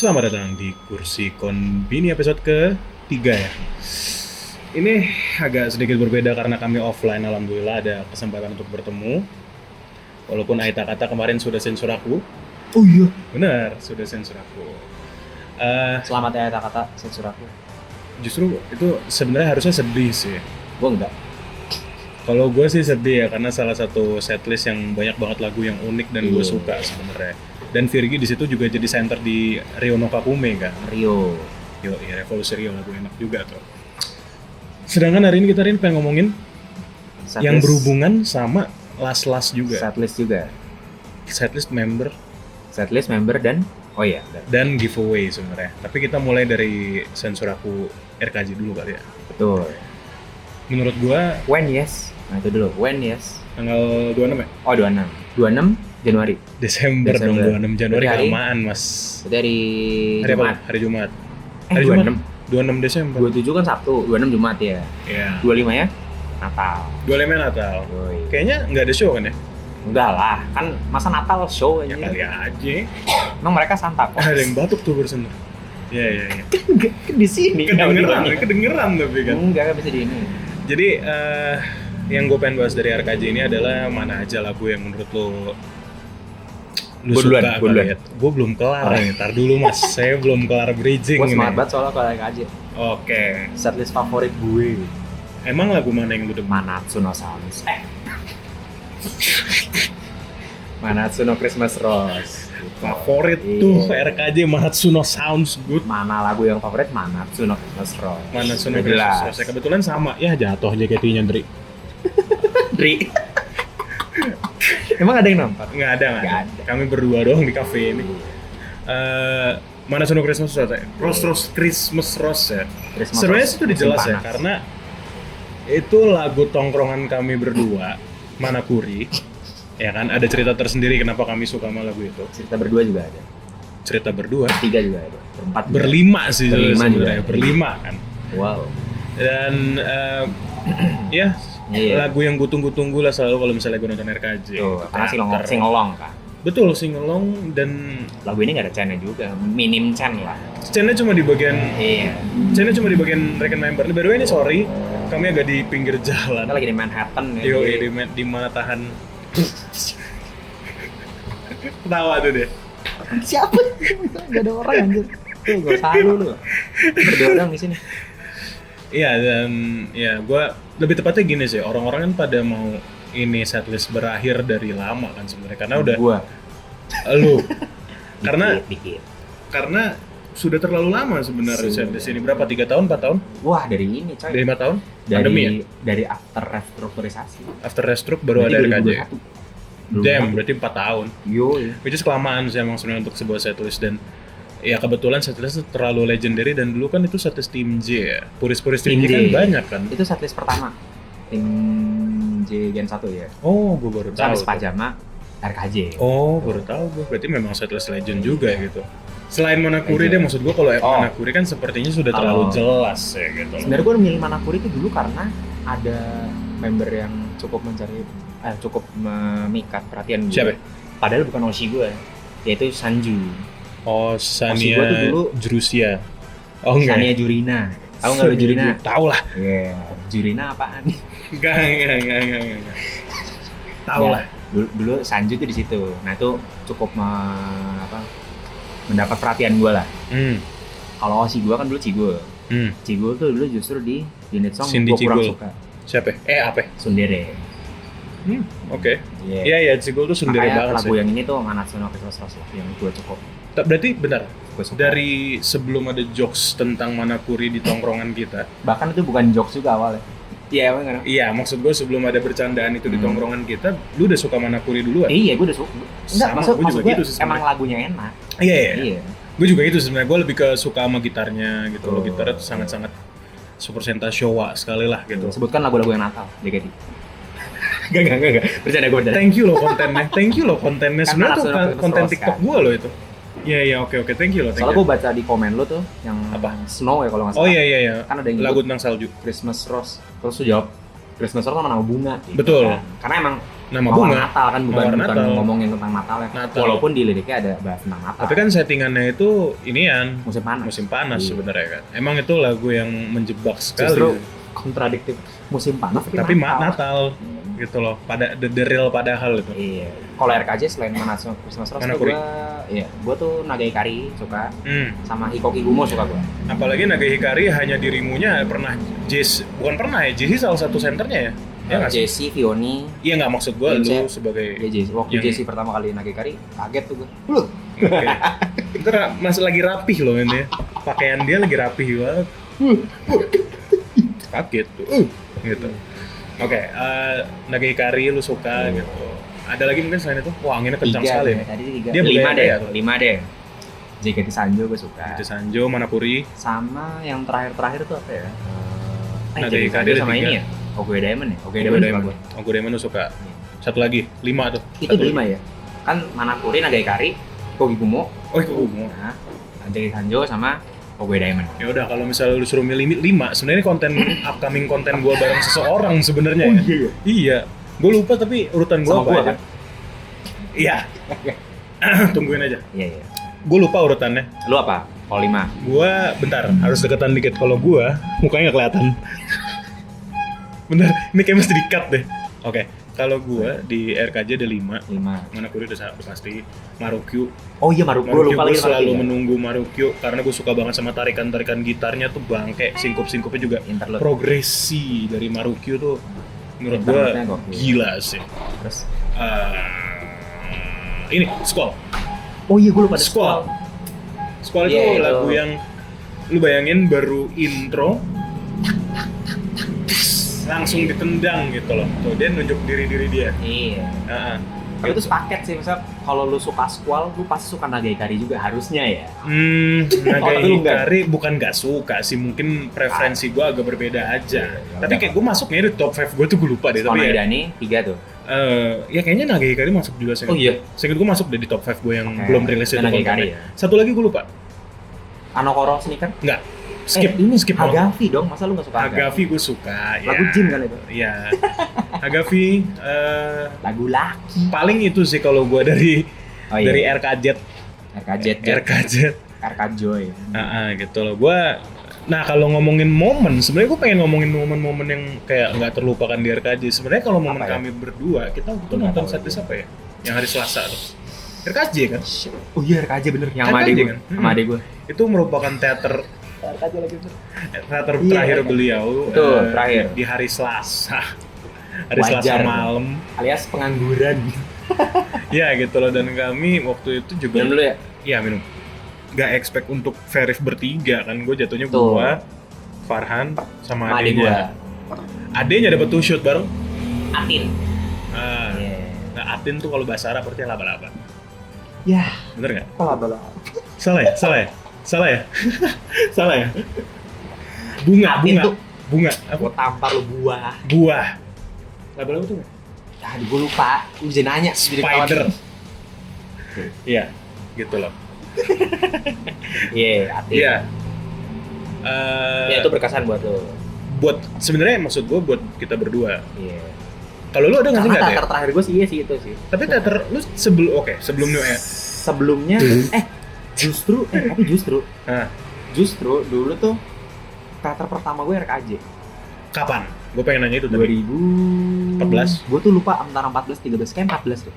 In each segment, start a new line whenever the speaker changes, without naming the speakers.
Selamat datang di Kursi Konbini episode ke-3 ya. Ini agak sedikit berbeda karena kami offline, alhamdulillah ada kesempatan untuk bertemu. Walaupun Aita kata kemarin sudah sensor aku.
Oh iya.
Benar, sudah sensor aku.
Selamat ya kata sensor aku.
Justru itu sebenarnya harusnya sedih sih.
Gue enggak.
Kalau gue sih sedih ya karena salah satu setlist yang banyak banget lagu yang unik dan gue
Iya.
suka sebenarnya. Dan Virgi di situ juga jadi center di Rio no Kakume kan.
Rio.
Yo, ya Revolusi Rio lagu enak juga tuh. Sedangkan hari ini kita pengen ngomongin yang berhubungan sama Last juga.
Setlist juga.
Setlist member
Setlist member dan oh iya.
dan giveaway sebenarnya. Tapi kita mulai dari sensor aku RKJ dulu kali ya.
Betul.
Menurut gua
When yes. Nah itu dulu. When yes.
tanggal 26 ya?
Oh 26. 26 Januari.
Desember dong, 26 Januari
Berarti hari-
kelamaan mas.
Dari
Hari apa?
Jumat.
Hari Jumat.
Eh
Hari
26.
26 Desember.
27 kan Sabtu, 26 Jumat ya.
Iya.
25 ya Natal.
25 Natal.
Yoi.
Kayaknya nggak ada show kan ya?
Enggak lah, kan masa Natal show
Ya
aja.
kali aja.
Emang mereka Santa Claus.
Ada yang batuk tuh barusan. Iya.
Enggak, kan di sini.
Kedengeran tapi kan.
Enggak kan bisa di ini.
Jadi yang gue pengen bahas dari RKJ ini adalah mana aja lagu yang menurut lo
Gua
suka
duluan.
banget. Gue belum kelar nih, ntar dulu mas, saya belum kelar bridging
Gue
ini.
semangat banget soalnya kalau naik aja.
Oke,
Setlist favorit gue.
emang lagu mana yang lu demen?
Manatsu no Sounds. Manatsu no Christmas Rose.
Favorit
Iya.
tuh RKJ Mahatsuno Sounds Good.
Mana lagu yang favorit? Manatsu no Christmas Rose.
Mana Suno
Udah jelas.
Saya kebetulan sama, ya jatuh JKT-nya Dri.
Dri. Emang ada yang nonton?
Nggak ada.
Nggak ada.
Kami berdua doang di cafe ini. Mana Suno Christmas Rose? Rose Christmas Rose ya.
Christmas
Sebenarnya
Rose.
itu dijelas
Musim
ya,
panas.
karena itu lagu tongkrongan kami berdua, Manakuri. Ya kan, ada cerita tersendiri kenapa kami suka sama lagu itu.
Cerita berdua juga ada.
Cerita berdua,
Tiga juga ada. Berempat juga.
berlima sih
Berlima
sebenarnya,
juga.
berlima kan.
Wow.
Dan ya
Iya.
lagu yang gue tunggu-tunggu lah selalu kalau misalnya gue nonton RKJ.
Tuh, karena
Teater.
singelong kan.
Betul, singelong dan
Lagu ini nggak ada channel juga, minim channel lah.
scene-nya cuma di bagian
Iya.
scene-nya cuma di bagian rekan member. By the way ini sorry, kami agak di pinggir jalan.
Kita lagi di Manhattan ya.
Yo,
jadi-
di mana tahan. Ketawa tuh deh.
Siapa? Gak ada orang anjir. Tuh, gak usah lu lu. Berdua orang di sini.
Iya, dan ya gue lebih tepatnya gini sih, orang-orang kan pada mau ini setlist berakhir dari lama kan sebenarnya karena udah
Gua
lu karena
dikit.
karena sudah terlalu lama sebenarnya
Sudah.
setlist ini berapa 3 tahun 4 tahun
Wah, dari ini coy.
dari 5 tahun pandemi ya
Dari after restrukturisasi.
after restruct baru ada RKJ.
2021.
Damn, berarti 4 tahun.
Yo, ya.
Which is kelamaan sih emang sebenarnya untuk sebuah setlist dan ya kebetulan setlist itu terlalu legendary dan dulu kan itu setlist tim J ya. Puris-puris tim J kan banyak kan.
Itu setlist pertama. Tim J Gen 1 ya.
Oh, gue baru
Terus
tahu.
habis
tuh.
Pajama RKJ.
Oh, baru tahu gue. Berarti memang setlist legend juga ya gitu. Selain Manakuri deh,
Legend.
maksud gue kalau
Oh.
Manakuri kan sepertinya sudah
Kalau-
terlalu jelas ya gitu.
Sebenarnya gue milih Manakuri itu dulu karena ada member yang cukup memikat perhatian gue.
Siapa?
Padahal bukan Oshi gue, yaitu Sanju.
Oh,
Maksud gua tuh
Sania
dulu-
Jerusia. Oh enggak.
Sania Jurina. Tahu nggak lu Jurina?
Tahu lah.
Iya. Jurina apaan?
Enggak. Tahu
Ya,
lah.
Dulu Sanju tuh di situ. Nah itu cukup mendapat perhatian gue lah.
Hmm.
Kalau Oshi gue kan dulu Cigul.
Hmm.
Cigul tuh dulu justru di unit song
Cindy
gue kurang
Cigul.
suka.
Siapa? Apa?
Sundere.
Oke.
Iya.
Iya, ya, Cigul tuh sendiri
Makanya
banget
lagu
sih.
yang ini tuh Manatsu no Christmas Rose lah, yang gue cukup
Berarti benar.
gue suka.
Dari sebelum ada jokes tentang Manakuri di tongkrongan kita.
Bahkan itu bukan jokes juga awalnya. Iya emang kan?
Iya, maksud gue sebelum ada bercandaan itu di tongkrongan kita, lu udah suka Manakuri duluan?
Iya gue udah suka. Enggak,
Sama,
maksud
gua juga
gue
gitu sih sebenarnya.
emang lagunya enak.
Iya.
Iya.
Gue juga itu sebenarnya. Gue lebih ke suka sama gitarnya gitu. Loh,
Oh.
gitarnya tuh sangat-sangat super senta Showa sekali lah gitu.
Sebutkan lagu-lagu yang Natal, JKT. Gak. Bercanda gue bercanda.
Thank you loh kontennya. Thank you loh kontennya.
Kan
Sebenarnya tuh
Manatsu no Christmas
konten
Rose
TikTok
kan.
gue loh itu. Iya, oke. Thank you loh.
Soalnya gue baca di komen lo tuh yang
Apa?
Snow ya kalau nggak
Oh
salah.
iya.
Kan ada yang
Lagu
nyebut
tentang salju.
Christmas Rose. Terus lu jawab Christmas Rose sama nama bunga. gitu
Betul.
kan. Karena emang
Nama
Mawar
bunga.
Natal kan, bukan
Mawar Natal.
ngomongin tentang Natal ya.
Natal.
Walaupun di liriknya ada bahas tentang Natal.
Tapi kan settingannya itu inian
musim panas.
musim panas
Iya.
sebenarnya kan. Emang itu lagu yang menjebak sekali.
Justru kontradiktif. Musim panas
tapi
Natal.
Natal gitu loh. Pada the real padahal itu.
Iya. Kalau RKJ selain Christmas Rose tuh
Manakuri.
gua tuh Naga Hikari suka,
Hmm.
sama Hikoki Gumo suka gua.
Apalagi Naga Hikari hanya dirimunya pernah bukan pernah ya, Jesse salah satu senternya ya. Ya nggak sih?
Jesse, Vioni,
Iya nggak, maksud gua lu
Vince.
sebagai
ya Jesse. Waktu
Yang-
Jesse pertama kali Naga Hikari, kaget tuh gua. Loh,
Oke. Ntar masih lagi rapih loh ini. Pakaian dia lagi rapih banget. Kaget tuh. Gitu. Oke, Naga Hikari lu suka gitu. Ada lagi mungkin selain itu? Wah, anginnya kencang sekali.
deh, tadi 3.
Dia
5 deh,
budaya tuh.
5 deh. JKT Sanjo gua suka.
Itu Sanjo, Manapuri,
Sama yang terakhir tuh apa ya?
Naga
JKT
Hikari
Sanjo
ada
sama
3.
ini ya? Ogoe Diamond ya? Ogoe
Ogo
Diamond suka
Diamond.
gua.
Ogo Diamond lu suka. Satu lagi, 5 tuh.
Itu
Satu.
5 ya? Kan Manapuri, Naga Hikari, Hikoki Gumo,
Oh, itu Ogo.
nah, JKT Sanjo sama Ogoe Diamond.
Ya udah, kalau misalnya lu suruh milih 5, sebenarnya konten upcoming konten gua bareng seseorang sebenarnya ya.
iya.
Iya. Gua lupa tapi urutan gua
Sama
apa
gua
aja?
kan?
Iya. Tungguin aja.
Iya, iya.
Gua lupa urutannya.
Lu apa? Kalau 5.
Gua bentar, harus deketan dikit. Kalau gua mukanya nggak kelihatan. Bentar, ini kayak mesti di-cut deh. Oke, kalau gua di RKJ ada 5.
5.
Manakuri udah pasti. Marukyu.
Oh iya, Gua
Marukyu
lupa
gua
lagi
selalu
Marukyu.
menunggu Marukyu karena gue suka banget sama tarikan-tarikan gitarnya tuh bangke, singkup-singkupnya juga
Interlude.
progresi dari Marukyu tuh menurut gua
Interlude-nya gokil.
gila sih.
Terus
Ini Squall.
oh iya, gua lupa ada
Squall. Squall itu
Iya, itu.
lagu yang lu bayangin baru intro langsung ditendang gitu loh. Tuh dia nunjuk diri dia.
Iya.
Heeh.
Tapi itu sepaket sih, misal kalau lu suka Squall, lu pasti suka Naga Hikari juga harusnya ya.
Naga
Oh, tapi lu enggak?
Hikari bukan gak suka sih, mungkin preferensi gue agak berbeda aja.
Iya,
Tapi kayak gue masuknya di top 5 gue tuh gue lupa deh. Tapi
Sama
ya,
Idani 3 tuh.
ya kayaknya Naga Hikari masuk juga sih.
Oh iya.
Seinget gue masuk deh di top 5 gue yang
Oke,
belum rilis itu
Naga Hikari
kontennya.
ya.
Satu lagi gue lupa.
Anokoro Sneaker.
Enggak. Skip.
Ini
skip dong.
Hagafi dong, masa lu gak suka Hagafi?
Hagafi gue suka.
Lagu Jin kan itu?
Iya. Hagafi
Lagu laki.
paling itu sih kalau gue dari
Oh iya.
dari RKJ.
RKJ. RK Joy.
Gitu loh. Nah kalau ngomongin momen, sebenarnya gue pengen ngomongin momen-momen yang kayak nggak terlupakan di RKJ. Sebenarnya kalau momen
Apa ya?
kami berdua, kita waktu itu
Gua nggak
nonton
tahu
setlist apa ya? Yang hari Selasa tuh. RKJ kan?
Oh iya, RKJ bener. Yang sama
RKJ
adek gue.
kan?
Sama adek gue.
Itu merupakan teater
RKJ lagi bener.
teater
Iya,
terakhir
RKJ.
beliau.
Betul, terakhir.
Di hari Selasa. Hari
Wajar.
Selasa malam.
Alias pengangguran.
Ya gitu loh, dan kami waktu itu juga
Minum dulu ya?
Iya minum. Gak expect untuk Verif bertiga kan, gue jatuhnya
Betul.
gua, Farhan, sama
Sama adek gue.
adenya. Adenya dapat 2 shoot bareng.
Atin.
Ah,
Iya.
Nah, Atin tuh kalau bahasa Arab artinya laba-laba.
Ya,
Bener nggak?
laba-laba.
Salah ya? Salah ya? Salah ya? Salah ya? Bunga,
Atin
bunga,
tuh.
bunga. Apa?
Gue tampar lu buah.
Buah. Laba-laba tuh nggak?
Aduh, gue lupa. Lu jadi nanya. Jadi kawan.
Spider. Iya, gitu loh.
Iya, Atin.
Iya.
Ya itu berkesan buat lo.
Buat sebenarnya maksud gue buat kita berdua.
Iya.
Kalau lu ada nggak sih
Karena
nggak
teater
Teh?
terakhir gue sih iya sih itu sih.
Tapi teater lu sebelum New Era.
Sebelumnya tapi
Hah.
justru dulu tuh teater pertama gue RKJ.
Kapan? Gue pengen nanya itu tadi.
2014. Gue tuh lupa antara 14 13 kayak 14 tuh.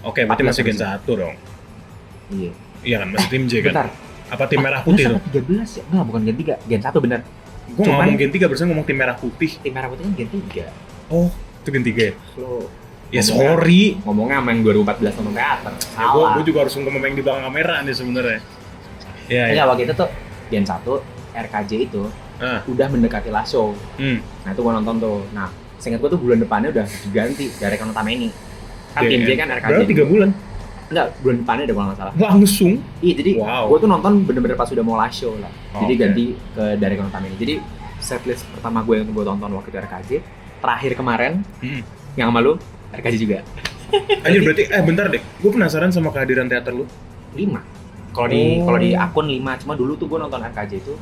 Oke, berarti
14
masih Gen
masih.
1 dong.
Iya.
Iya kan, masih tim J kan?
Bentar.
Apa tim merah putih tuh?
13 ya? Enggak, bukan Gen 3, Gen 1 bener.
Gue
Cuman-
ngomong Gen 3, barusan ngomong tim merah putih.
Tim merah putih kan Gen 3.
Oh, itu Gen 3 ya?
Lo
Ya
Ngomongnya-
sorry.
ngomongnya sama yang 2014 nonton teater.
Ya, gue
Salah.
juga harus ngomong yang di belakang kamera nih sebenarnya. Iya,
Ya,
iya.
waktu itu tuh Gen 1 RKJ itu
Ah,
udah mendekati last show.
hmm.
Nah itu gue nonton tuh. Nah seingat gue tuh bulan depannya udah diganti dari Kono Tameni. Kan tim J kan RKJ.
Berarti 3 bulan.
Enggak, bulan depannya ada kalau nggak salah.
Langsung.
Iya jadi
Wow.
gue tuh nonton bener-bener pas udah mau last show lah. Jadi
Oke.
ganti ke dari Kono Tameni. Jadi setlist pertama gue yang gue tonton waktu itu RKJ. Terakhir kemarin
Hmm.
yang sama lu RKJ juga.
Anjir berarti, bentar deh. Gue penasaran sama kehadiran teater lu.
5. Kalau di
Oh.
kalau di akun 5, cuma dulu tuh gue nonton RKJ itu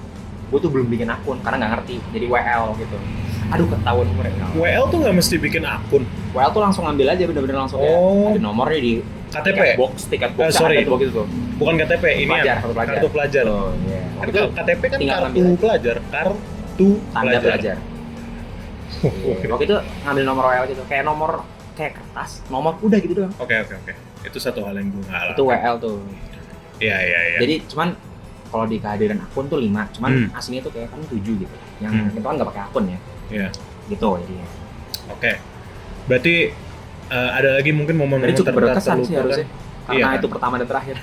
gue tuh belum bikin akun karena nggak ngerti, jadi WL gitu. Aduh ketahuan mereka.
WL tuh nggak mesti bikin akun.
WL tuh langsung ambil aja, bener-bener langsung ya.
Oh.
Ada nomornya di
KTP?
tiket box
Sorry.
ada tuh gitu tuh.
Bukan KTP, ini
Pelajar,
ya,
kartu pelajar.
kartu pelajar.
Oh iya.
Kan
Itu
KTP kan
tinggal
kartu
ngambil aja.
pelajar, kartu
tanda pelajar.
Oh,
Iya. Waktu itu ngambil nomor WL gitu, kayak nomor kayak kertas, nomor udah gitu doang.
Oke. Itu satu hal yang gue nggak alami.
Itu WL tuh.
Iya.
Jadi cuman kalau di kehadiran akun tuh 5, cuman aslinya tuh kayak kan 7 gitu. Yang itu kan nggak pakai akun ya.
Iya.
Gitu jadinya.
Oke. Berarti ada lagi mungkin momen-momen
Jadi cukup berkesan sih
terlupakan.
harusnya. Karena
Iya, kan?
itu pertama dan terakhir.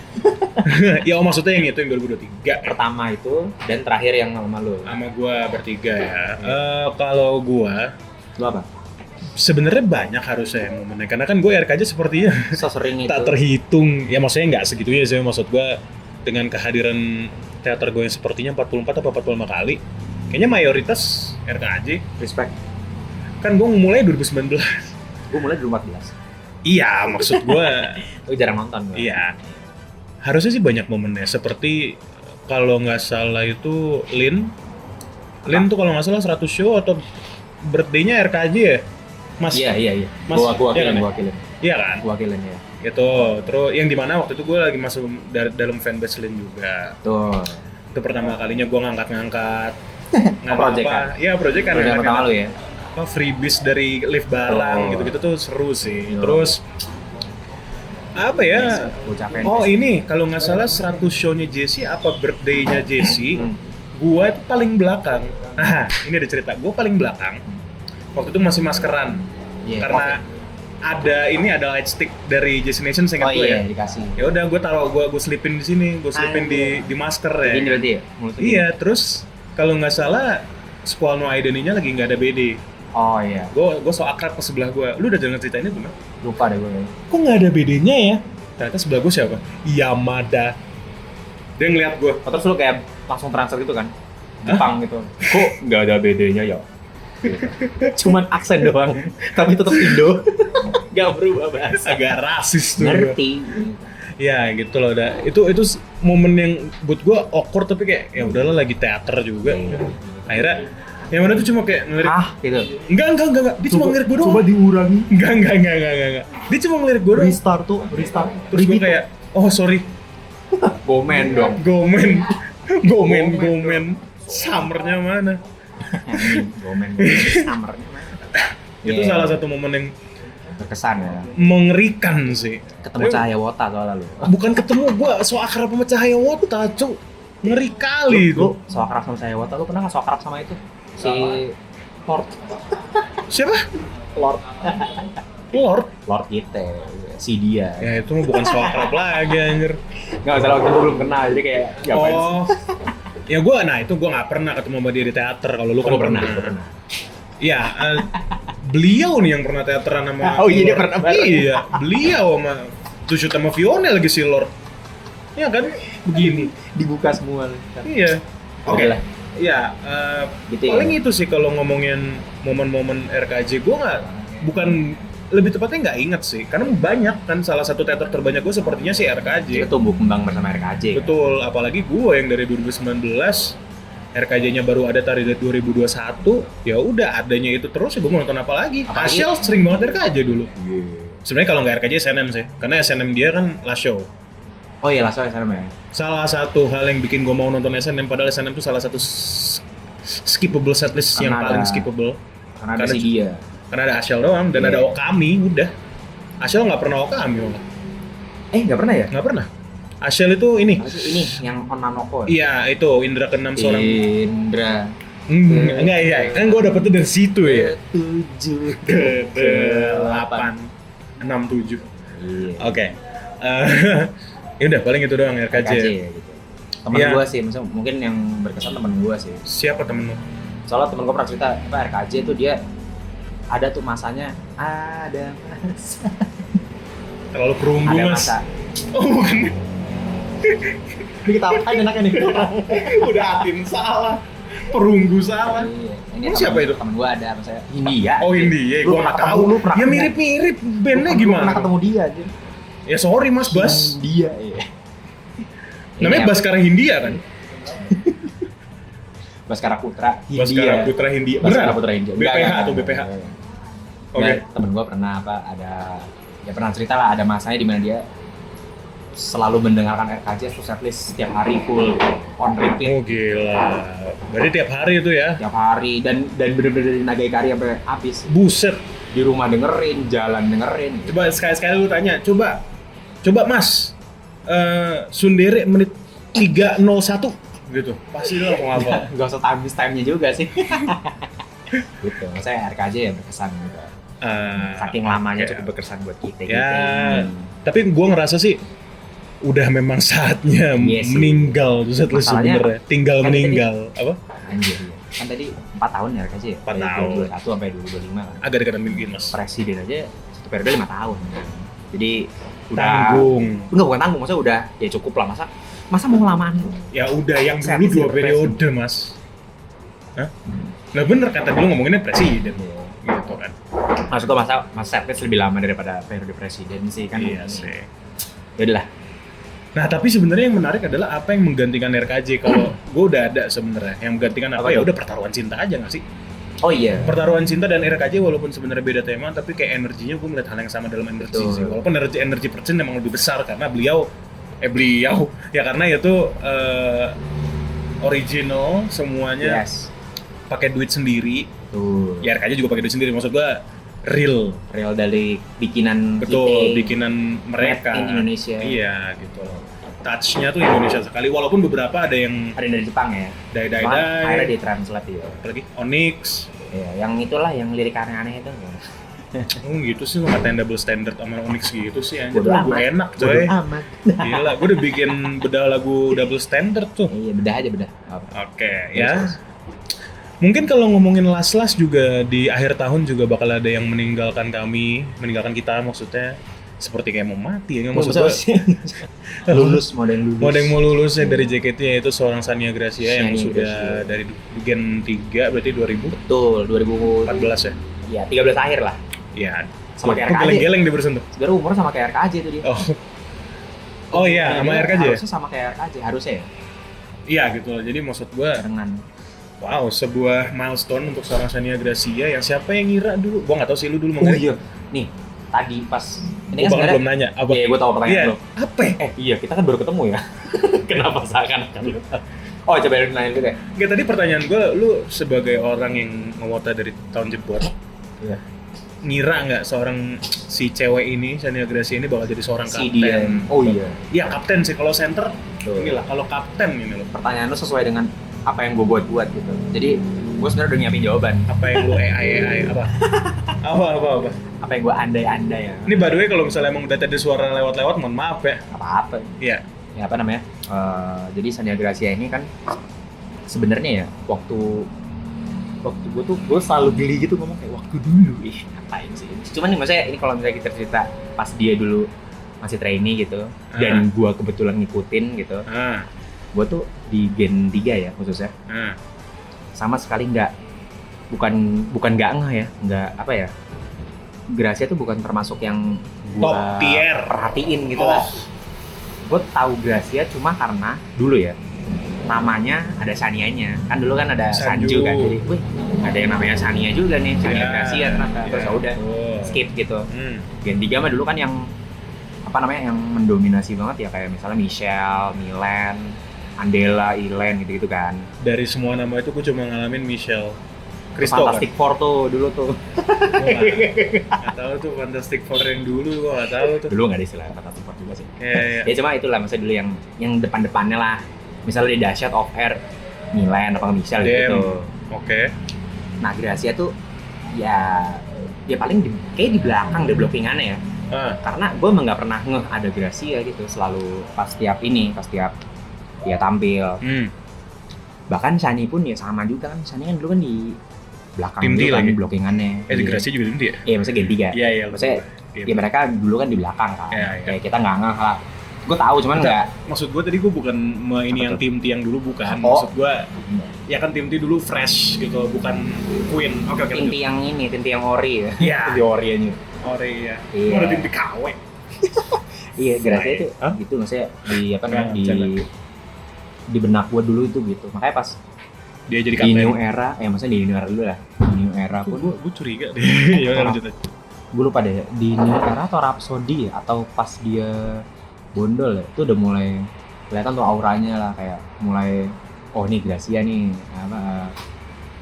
Ya, maksudnya yang itu yang 2023.
Pertama itu dan terakhir yang sama lu.
Sama gue bertiga ya. Kalau gue
Lu apa?
sebenarnya banyak harusnya momennya, karena kan gue RKJ sepertinya
Sesering itu.
tak terhitung. Ya maksudnya nggak segitunya sih, maksud gue dengan kehadiran teater gue yang sepertinya 44 atau 45 kali, kayaknya mayoritas RKJ.
Respect.
Kan gue mulai 2019.
Gue mulai 2014.
Iya, maksud gue
Lu jarang nonton gua.
iya. Harusnya sih banyak momennya, seperti kalau nggak salah itu Lin tuh kalau nggak salah 100 show atau birthday-nya RKJ ya? Mas?
Iya.
Mas,
Gua
iya kan?
wakilin.
Iya kan?
Gua wakilin ya.
Itu, terus yang dimana waktu itu gue lagi masuk dalam fanbase Lin juga.
Tuh.
Itu pertama kalinya gue ngangkat
Proyekan.
Iya, proyekan.
Project pertama lu ya.
Freebies dari lift barang gitu-gitu tuh seru sih.
Iya.
Terus apa ya?
Bocah
Oh
fanbase.
ini kalau nggak salah 100 show-nya Jesse apa birthday-nya Jesse, gua itu paling belakang. Nah, ini ada cerita. Gua paling belakang. Waktu itu masih maskeran.
Iya,
Karena ada light stick dari Jesse Nation, saya ingat
oh
gua
iya,
ya.
dikasih.
Ya udah gua selipin di sini, gua selipin di masker ya.
Ini berarti ya? Mulut lu
Iya, terus kalau nggak salah Squall No Identity-nya lagi nggak ada BD.
gini. Oh iya,
Gue so akrab ke sebelah gue. Lu udah denger cerita ini belum?
lupa deh gue.
Kok nggak ada BD-nya ya? Ternyata sebelah gue siapa? Yamada. Dia ngeliat gue.
Oh, terus lu kayak langsung transfer gitu kan? Jepang gitu. Kok nggak ada BD-nya ya? Cuman aksen doang, tapi tetap Indo. Gak berubah bahasa.
Agak rasis tuh.
Ngerti.
Ya gitu loh. Itu momen yang buat gue awkward, tapi kayak ya udahlah, lagi teater juga. Akhirnya yang mana tuh cuma kayak ngelirik.
Gitu.
Enggak. Dia cuma ngelirik gue doang.
diurangi.
Enggak. Dia cuma ngelirik gue doang.
Restart.
Terus gue kayak, oh sorry.
Gomen dong.
Gomen. Summernya mana?
Gomen. Summernya mana?
Itu
Iya.
salah satu momen yang
Berkesan ya.
mengerikan sih.
Ketemu Cahaya Wota soalnya lu.
Bukan ketemu, gua so akrab sama Cahaya Wota, Cuk. Ngeri kali
Lu
itu.
so akrab sama Cahaya Wota, lu pernah nggak so akrab sama itu? Si Lord.
Siapa?
Lord.
Lord.
Kita. Si dia.
Ya itu mah bukan so akrab lagi anjir.
Nggak salah, waktu itu belum kenal, jadi kayak ngapain sih?
Oh. Ya gua nggak pernah ketemu sama dia di teater. Kalau lu kan
Gua pernah.
Iya, beliau nih yang pernah teateran sama
Oh iya, dia
Lord.
pernah bareng.
Iya, beliau sama tuh shoot sama Fiona lagi si Lord. Iya kan? Begini.
Dibuka semua.
Iya. Oke.
lah.
Iya,
Gitu ya.
paling itu sih kalau ngomongin momen-momen RKJ, gue lebih tepatnya nggak inget sih, karena banyak kan. Salah satu teater terbanyak gue sepertinya sih
Kita
RKJ.
tumbuh kembang bersama RKJ. Kan?
Betul, apalagi gue yang dari 2019, RKJ-nya baru ada dari 2021, ya udah adanya itu terus, ya gue mau nonton apa lagi?
Apalagi-
Asyel sering banget RKJ dulu.
Iya.
Sebenarnya kalau nggak RKJ SNM sih, karena SNM dia kan last show.
Oh iya, langsung sana ya.
Salah satu hal yang bikin gue mau nonton SNM, padahal SNM itu salah satu skippable setlist yang
Karena
paling
ada-
skippable.
Karena ada
Karena-
si dia.
Karena ada Asyel doang dan
Iya.
ada Okami, udah. Asyel nggak pernah Okami malah.
Nggak pernah ya?
Nggak pernah. Asyel itu ini.
Apa sih ini yang Onanoko ya?
Iya, itu Indra keenam seorang.
Indra.
Enggak, iya. Kan gue dapetnya dari situ ya.
7
Ke-8 6-7.
Iya.
Oke. Ya udah, paling itu doang RKJ.
RKJ ya gitu. Temen
Iya.
gua sih, maksudnya mungkin yang berkesan temen gua sih.
Siapa temen lu?
Soalnya temen gua pernah cerita, RKJ tuh dia ada tuh masanya, ada masa.
Terlalu perunggu,
Ada
Mas.
masa.
Oh, bukan.
Ini kita apain enaknya nih?
Udah atin salah. Perunggu salah.
Iya.
Emang siapa itu?
Temen gua ada, maksudnya Hindia.
Oh, India,
Lu
gue
pernah
nggak
ketemu,
tahu.
lu pernah
Ya
ketemu.
mirip-mirip, bandnya
Lu
gimana?
pernah ketemu dia aja.
Ya sorry Mas Bas.
Dia, iya.
Namanya
Ini
Baskara Hindia kan?
Baskara Putra
Baskara Putra Hindia.
Baskara
Beneran?
Putra Hindia.
BPH atau BPH? Oke.
Ya, temen gue pernah pernah cerita lah ada masanya di mana dia selalu mendengarkan RKJ full setlist setiap hari full on repeat.
Oh gila. Berarti tiap hari itu ya?
Tiap hari dan bener-bener nagai karya sampai habis.
Buset.
Di rumah dengerin, jalan dengerin.
Coba sekali-sekali lu tanya, coba Mas, Sundere menit 3:01 gitu, pasti lo mau apa?
Gak usah time-nya juga sih. Gitu, saya RKJ ya berkesan gitu. Saking lamanya cukup berkesan buat kita.
Ya, tapi gue ngerasa sih udah memang saatnya meninggal tuh sebenarnya. Tinggal kan meninggal. Apa?
Anjir ya. Kan tadi 4 tahun ya RKJ ya?
4 tahun.
2021 sampai 2025 kan.
Agak dekat mungkin Mas.
Presiden aja satu periode 5 tahun. Jadi udah
tanggung.
Enggak, bukan tanggung, maksudnya udah ya cukup lah. Masa mau lamaan?
Ya udah yang dulu 2 periode Mas. Hah? Nah bener kata dulu ngomonginnya presiden. Gitu kan.
Maksud gue masa service lebih lama daripada periode presiden sih kan.
Iya sih.
Ya udahlah.
Nah tapi sebenarnya yang menarik adalah apa yang menggantikan RKJ. Kalau gue udah ada sebenarnya yang menggantikan apa ya udah pertaruhan cinta aja nggak sih?
Oh iya.
Pertaruhan cinta dan RKJ walaupun sebenarnya beda tema tapi kayak energinya gue melihat hal yang sama dalam energi sih. Walaupun energi persen memang lebih besar karena beliau ya karena itu original semuanya pakai duit sendiri. Ya RKJ juga pakai duit sendiri, maksud gue real dari bikinan bikinan mereka
in Indonesia.
Iya gitu loh. Touch-nya tuh Indonesia sekali walaupun beberapa ada yang
dari Jepang ya. Akhirnya ditranslate ya.
Apalagi Onyx.
Ya, yang itulah yang lirik aneh-aneh itu.
Oh gitu sih, ngatain double standard sama Onyx gitu sih anjir. Lagu enak coy. Gila, gue udah bikin bedah lagu double standard tuh.
Iya, bedah aja bedah.
Oke, ya. Mungkin kalau ngomongin Las juga di akhir tahun juga bakal ada yang meninggalkan kita maksudnya seperti kayak mau mati ya, maksud gue
mau yang
mau lulus ya dari JKT yaitu seorang Shania Gracia yang sudah dari Gen 3 berarti 2000
betul 2014
ya?
Iya 13 akhir lah
ya
sama kayak RKJ
geleng-geleng dia barusan tuh
sebenarnya umurnya sama kayak RKJ tuh dia
oh iya sama RKJ
harusnya sama kayak RKJ harusnya ya
iya gitu loh jadi maksud gue wow sebuah milestone untuk seorang Shania Gracia yang siapa yang ngira dulu gua nggak tahu sih lu dulu mau
iya nih tadi pas
ini kan belum nanya apa?
Iya, gue tahu pertanyaan lo.
Apa?
Iya, kita kan baru ketemu ya. Kenapa seakan-akan lu? Oh, coba lu nanya dulu deh.
Enggak, tadi pertanyaan gue, lu sebagai orang yang ngewota dari tahun jebot,
iya.
Ngira nggak seorang si cewek ini, Shania Gracia ini bakal jadi seorang kapten?
Oh iya.
Iya, kapten sih. Kalau center, inilah. Kalau kapten ini loh.
Pertanyaan lu sesuai dengan apa yang gue buat gitu. Jadi gue sebenarnya udah nyiapin jawaban.
Apa yang lu AI apa?
Apa yang gue andai-andai ya.
Ini by the way kalau misalnya emang udah tadi suara lewat-lewat, mohon maaf ya.
Apa-apa.
Iya.
Ya apa namanya? Jadi Shania Gracia ini kan sebenarnya ya waktu gue selalu geli gitu ngomong kayak waktu dulu. Ngapain sih? Cuman nih maksudnya ini kalau misalnya kita cerita pas dia dulu masih trainee gitu dan gue kebetulan ngikutin gitu. Gue tuh di Gen 3 ya khususnya. Sama sekali bukan nggak ngeh ya, nggak apa ya. Gracia tuh bukan termasuk yang gua perhatiin gitu lah. Gue tahu Gracia cuma karena dulu ya namanya ada Shania-nya. Kan dulu kan ada Sanju kan. Jadi, ada yang namanya Shania juga nih, Shania Gracia ternyata. Terus udah skip gitu. Gen 3 mah dulu kan yang apa namanya yang mendominasi banget ya kayak misalnya Michelle, Milan, Andela, Ilen gitu-gitu kan. Dari
semua nama itu gue cuma ngalamin Michelle. Cristo
Fantastic Four tuh dulu tuh.
Nggak tahu tuh Fantastic Four yang dulu gue nggak tahu tuh.
Dulu nggak ada istilah Fantastic Four juga sih.
Ya
cuma itulah maksudnya dulu yang depan-depannya lah. Misalnya di Dahsyat Off Air, Milan apa Michelle gitu.
Oke.
Nah Gracia tuh ya paling kayak di belakang deh blockingannya ya. Karena gue emang nggak pernah ngeh ada Gracia gitu. Selalu pas tiap dia tampil. Bahkan Shani pun ya sama juga kan. Shani kan dulu kan di belakang
tim
dulu kan di blockingannya.
Di Gracia juga tim D ya?
Iya, maksudnya Gen 3.
Iya.
Maksudnya ya mereka dulu kan di belakang kan. Kayak kita nggak ngeh lah. Gue tahu cuman nggak.
Maksud gue tadi gue bukan ini yang tim T yang dulu bukan. Maksud gue ya kan tim T dulu fresh gitu, bukan Queen. Oke.
Tim T yang ini, tim T yang Ori ya.
Iya.
Tim Ori aja.
Ori ya. Mau tim T KW.
Iya, Gracia itu gitu maksudnya di apa namanya di benak gue dulu itu gitu. Makanya pas
dia jadi
Di
kapten.
new era, maksudnya di new era dulu lah. Di new era pun
Gue curiga deh. Ya lanjut aja.
gue lupa deh di new era atau Rhapsody ya, atau pas dia bondol ya, itu udah mulai kelihatan tuh auranya lah, kayak mulai oh nih Gracia nih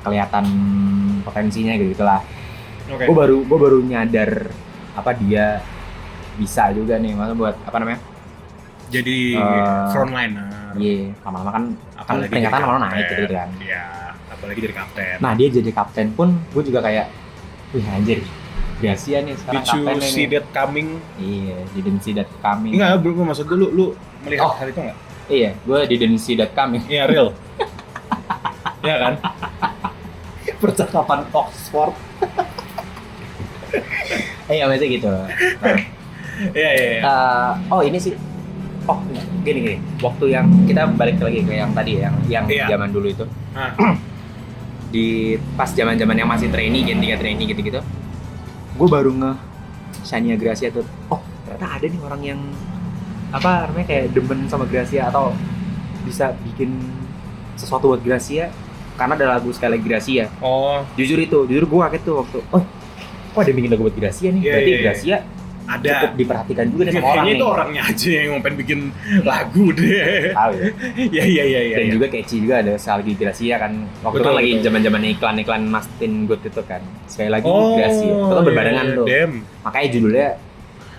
kelihatan potensinya gitu lah.
Oke.
Gue baru nyadar apa dia bisa juga nih, maksudnya buat apa namanya?
Jadi frontliner.
Iya, lama-lama kan
Apalagi
peringkatan
jadi
lama-lama naik
kapten.
gitu kan.
Iya, apalagi jadi kapten.
Nah dia jadi kapten pun gue juga kayak, wih anjir, Gracia nih sekarang
Did you
kapten
see
nih.
that coming?
Iya, didn't see that coming.
Enggak, bro, maksud gue lu melihat
Oh.
hal itu enggak?
Iya, gue didn't see that coming.
Iya, real. Iya kan?
Percakapan Oxford. Iya, maksudnya gitu. Nah,
Iya.
oh ini sih, oh gini. Waktu yang kita balik lagi ke yang tadi ya, yang
Iya.
zaman dulu itu.
Ah.
Di pas zaman-zaman yang masih trainee, Gen 3 trainee gitu-gitu. Gue baru Shania Gracia tuh, oh ternyata ada nih orang yang apa namanya kayak demen sama Gracia atau bisa bikin sesuatu buat Gracia karena ada lagu sekali lagi Gracia.
Oh,
Jujur gue kaget tuh waktu, oh kok ada yang bikin lagu buat Gracia nih?
Iya,
Berarti
iya.
Gracia
ada.
cukup diperhatikan juga nih sama orang
Kayaknya
nih.
itu orangnya aja yang mau pengen bikin lagu deh.
Tahu ya.
Iya.
Dan juga catchy juga ada sekali lagi Gracia kan. Waktu itu
Betul,
kan lagi
betul.
zaman-zaman iklan Mastin Good itu kan. Sekali lagi Gracia. Itu kan berbarengan tuh.
Damn.
Makanya judulnya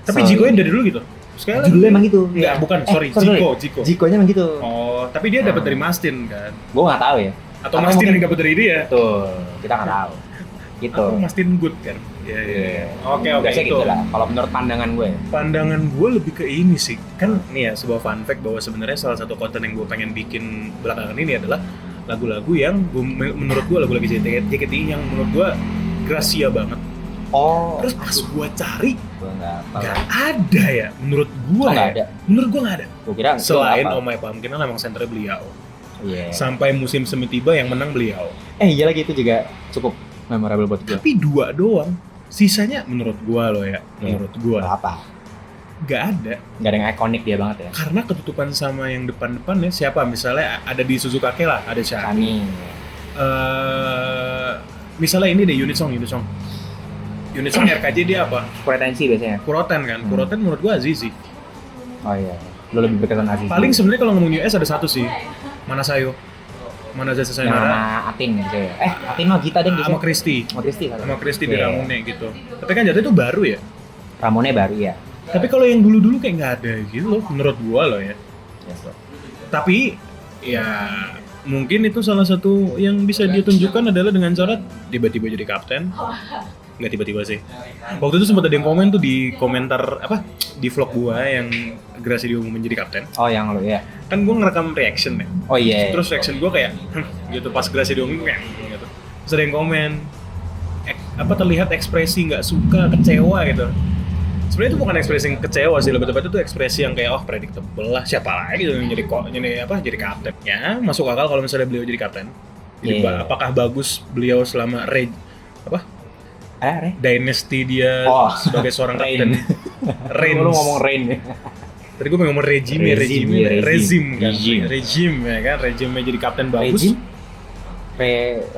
Tapi Jiko yang dari dulu gitu. Sekali lagi.
judulnya emang gitu.
Enggak, bukan, sorry, Jiko.
Jikonya emang gitu.
Oh, tapi dia dapat dari Mastin kan?
Gue nggak tahu ya.
Atau
Atau
Mastin
mungkin-
yang dapat dari dia?
Tuh, kita nggak tahu. Gitu.
Atau Mastin Good kan? Iya. Oke,
Biasanya
itu.
gitu lah. Kalau menurut pandangan gue.
Pandangan gue lebih ke ini sih. Kan nih ya, sebuah fun fact bahwa sebenarnya salah satu konten yang gue pengen bikin belakangan ini adalah lagu-lagu yang menurut gue lagu-lagu JKT yang menurut gue Gracia banget.
Oh.
Terus pas gue cari
Gue nggak tahu.
nggak ada ya menurut gue.
Oh, nggak ada.
Menurut gue nggak ada.
Gue kira itu
Selain
apa?
Oh My Pumpkin kan emang senternya beliau.
Iya.
Sampai musim semi tiba yang menang beliau.
Iya lagi itu juga cukup memorable buat gue.
Tapi 2 doang. Sisanya menurut gue loh ya. Menurut gue
Apa?
nggak ada.
Nggak ada yang ikonik dia banget ya.
Karena ketutupan sama yang depan-depan ya. Siapa misalnya ada di Suzukake lah. Ada siapa?
Kami.
Misalnya ini deh unit song RKJ dia apa?
Pretensi biasanya.
Kuroten kan. Kuroten menurut gua Azizi.
Oh iya. Lo lebih berkesan Aziz.
Paling sebenarnya kalau ngomong US ada satu sih. Manasayo. Manazasa
yang
Sayonara.
sama Atin gitu ya. Atin mah Gita deh
Sama Kristi.
Sama Kristi kan.
Sama Kristi di
Iya.
Ramune gitu. Tapi kan jatuh itu baru ya.
Ramone baru ya.
Tapi kalau yang dulu-dulu kayak nggak ada gitu loh menurut gua loh ya. Tapi ya mungkin itu salah satu yang bisa dia tunjukkan adalah dengan cara tiba-tiba jadi kapten. Nggak tiba-tiba sih. Waktu itu sempat ada yang komen tuh di komentar apa di vlog gua yang Gracia diumumin jadi kapten.
Oh yang lo ya.
Kan gua ngerekam reaction ya.
Oh iya.
Terus reaction gua kayak gitu pas Gracia diumumin kayak gitu. Terus ada yang komen apa terlihat ekspresi nggak suka, kecewa gitu. Sebenarnya itu bukan ekspresi yang kecewa sih, lebih tepatnya itu ekspresi yang kayak oh predictable lah, siapa lagi yang jadi kapten. Ya masuk akal kalau misalnya beliau jadi kapten. Jadi
Iya.
apakah bagus beliau selama dynasty dia
Oh.
sebagai seorang kapten?
Rain. Lu ngomong Rain ya.
Tadi gue pengen ngomong regime
Rezim
kan,
Rezim.
regime ya kan, regime jadi kapten bagus.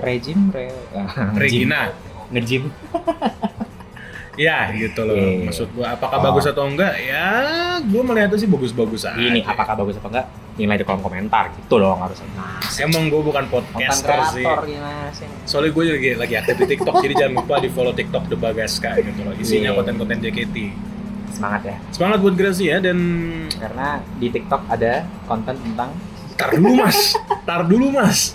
Regime.
Regina,
Ngejim.
ya gitu loh.
Iya.
Maksud gue apakah bagus atau enggak? Ya gue melihatnya sih bagus-bagus aja.
Ini apakah bagus apa enggak? Nilai di kolom komentar gitu dong harusnya.
Emang gue bukan
Konten
podcaster sih.
kreator gimana sih?
Soalnya gue lagi aktif di TikTok, jadi jangan lupa di follow TikTok The Bagaska gitu loh. Isinya
Iya.
konten-konten JKT.
Semangat ya.
Semangat buat Gracia dan
Karena di TikTok ada konten tentang
tar dulu mas,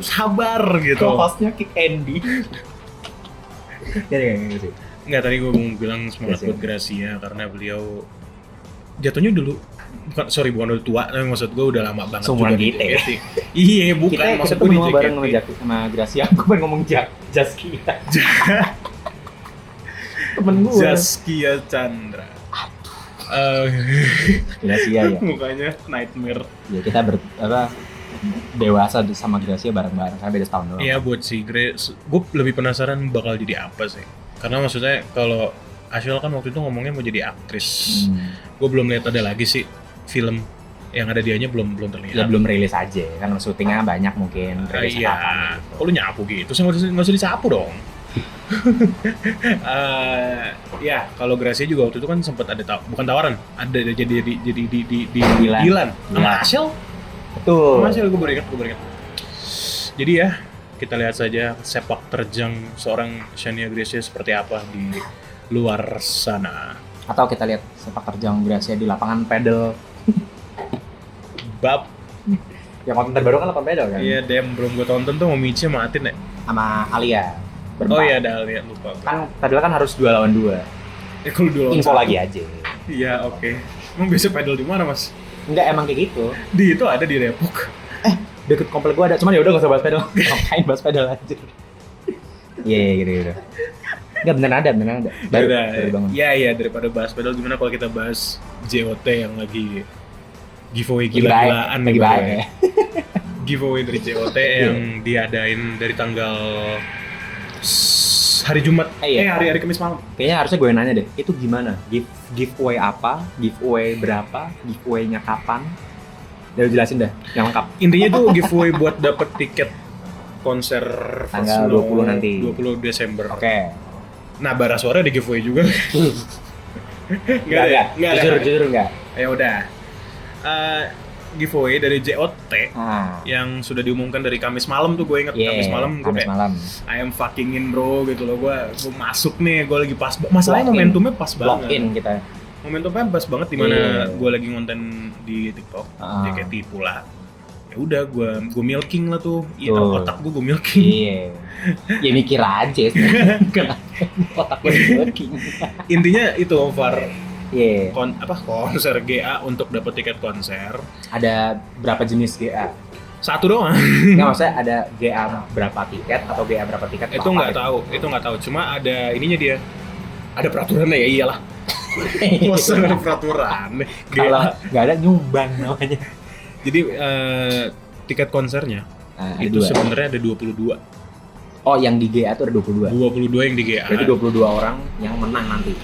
sabar gitu.
hostnya Kick Andy. Ya gitu sih.
Enggak, tadi gue mau bilang semangat
Gracia.
buat Gracia karena beliau jatuhnya bukan udah tua, tapi maksud gue udah lama banget
Seumuran
di
kita ya.
JKT. Iya bukan,
Kita
maksud gue
ketemu
di
sama bareng
JKT.
sama Gracia. Gue pengen ngomong Jaskia. Temen gue.
Zaskia Chandra.
Gracia ya.
Mukanya nightmare.
Ya kita dewasa sama Gracia bareng-bareng karena beda setahun doang.
Iya buat si Grace, gue lebih penasaran bakal jadi apa sih. Karena maksudnya kalau Ashel kan waktu itu ngomongnya mau jadi aktris. Gue belum lihat ada lagi sih film Yang ada dianya belum terlihat.
Ya belum rilis aja, kan syutingnya banyak mungkin. Rilisnya kapan
Iya.
gitu.
Kok lu nyapu gitu? Saya nggak usah disapu dong. Ya, kalau Gracia juga waktu itu kan sempat ada bukan tawaran, ada jadi di Dilan sama Asel.
Betul.
Sama Asel gue baru ingat. Jadi ya, kita lihat saja sepak terjang seorang Shania Gracia seperti apa di luar sana.
Atau kita lihat sepak terjang Gracia di lapangan pedal.
Bab,
Yang konten terbaru kan lapangan pedal kan?
iya dem belum gue tonton tuh mau Michi sama Atin ya.
Sama Alia. Berempat.
Oh iya, ada lihat lupa.
Kan pedal kan harus 2 lawan 2.
Kalau dulu
Info lagi aja.
Iya, oke. Emang biasa pedal di mana, Mas?
Enggak, emang kayak gitu.
Di itu ada di Depok.
Deket komplek gua ada, cuman ya udah gak usah bahas pedal. Ngapain bahas pedal aja. Iya, gitu. Enggak, beneran ada. Baru bangun.
Iya, daripada bahas pedal gimana kalau kita bahas JOT yang lagi giveaway
Lagi
gila-gilaan
baik ya.
Giveaway dari JOT yang diadain dari tanggal hari Jumat,
Iya.
hari Kamis malam.
Kayaknya harusnya gue nanya deh, itu gimana? Giveaway apa? Giveaway berapa? Giveaway-nya kapan? Udah jelasin dah, yang lengkap.
Intinya tuh giveaway buat dapet tiket konser
Tanggal 20 nanti.
20 Desember.
Oke.
Nah, bara suara di giveaway juga. Nggak ada.
Jujur enggak.
Ya udah. Giveaway dari JOT yang sudah diumumkan dari Kamis malam tuh, gue inget. Kamis malam gue kayak
malam.
I am fucking in bro gitu loh, gue masuk nih, gue lagi pas. Masalahnya momentumnya pas banget.
Lock in kita.
Momentumnya pas banget dimana gue lagi ngonten di TikTok, dia kayak tipu lah. Ya udah, gue milking lah tuh. Iya, otak gue milking.
Iya. Ya mikir aja sih. Otak gue milking.
Intinya itu Far.
Iya.
Konser GA untuk dapat tiket konser.
Ada berapa jenis GA?
Satu doang.
Nggak, maksudnya ada GA berapa tiket atau GA berapa tiket?
Itu nggak tahu. Cuma ada ininya dia. Ada peraturannya ya, iyalah. Masa ada peraturan.
Kalau nggak ada nyumbang namanya.
Jadi tiket konsernya itu sebenarnya ada 22.
Oh, yang di GA itu ada 22.
22 yang di GA.
Berarti 22 orang yang menang nanti.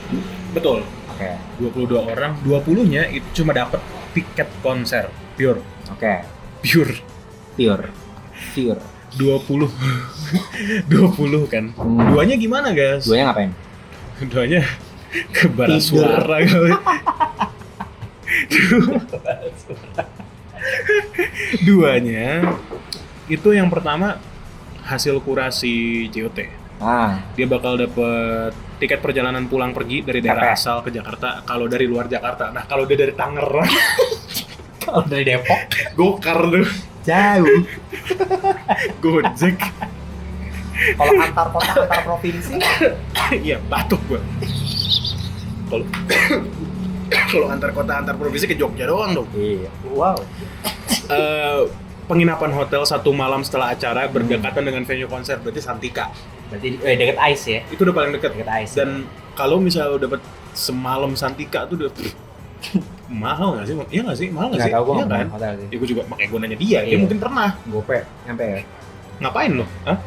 Betul.
Oke.
22 orang, 20-nya itu cuma dapat tiket konser pure.
Oke.
Pure.
20.
20 kan. Duanya gimana, guys?
Duanya ngapain?
Duanya ke bara suara kali. Duanya itu yang pertama hasil kurasi JOT. Dia bakal dapet tiket perjalanan pulang pergi dari daerah asal ke Jakarta. Kalau dari luar Jakarta, nah kalau dia dari Tangerang,
Kalau dari Depok
gokar tuh,
jauh.
Gojek.
Kalau antar kota antar provinsi,
Iya, batuk gua. Kalau antar kota antar provinsi ke Jogja doang dong.
iya. Wow.
Penginapan hotel 1 malam setelah acara berdekatan dengan venue konser, berarti Santika.
Berarti deket ICE ya?
Itu udah paling deket.
Deket ICE.
Dan kalau misalnya udah dapet semalam Santika tuh udah mahal nggak sih? Iya nggak sih? Mahal nggak sih?
Nggak tahu, gue
Iya
nggak
kan?
pernah hotel sih.
Ya gue juga makanya gue nanya dia. Dia
Iya.
mungkin pernah.
Gope, nyampe ya?
Ngapain lo? Hah?